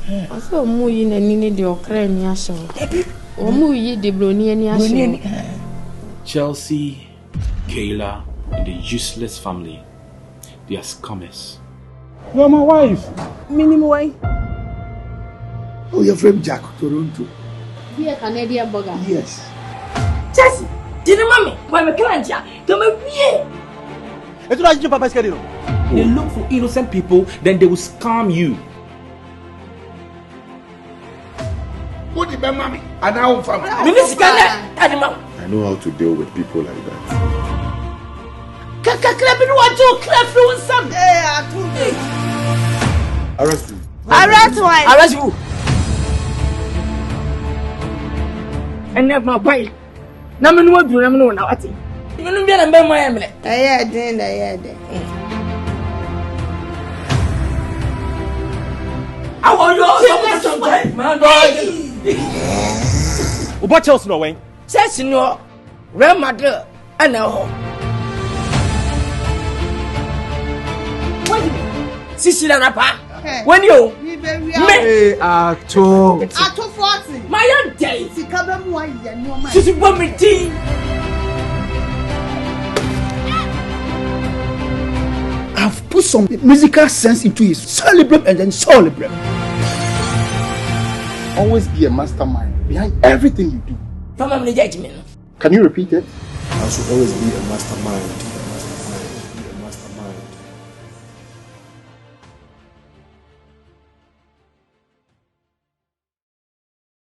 I saw Muyi and Nini the Ukrainian show. Or Muyi the Brunian. Chelsea, Kayla, and the useless family. They are scammers. You are my wife. Minimum way. Oh, you're from Jack, Toronto. Here, Canadian burger. Yes. Chelsea, did you mommy? Why my client? Don't be. It's not your papa's schedule. They look for innocent people, then they will scam you. What the mommy? And now family. I know how to deal with people like that. Arrest you. Arrest who? And never my boy. No man will do them. No, now I think. You don't be a member. I had I want you my boy. What Chelsea no way? Chelsea no. Grandmother and now. Sisi na pa. When you me Ato 40. my day. Sika be mu aye no ma. Sisi bo me ti. I've put some musical sense into it. Celebrate and then celebrate. Always be a mastermind behind everything you do. From my judgment. Can you repeat it? I should always be a mastermind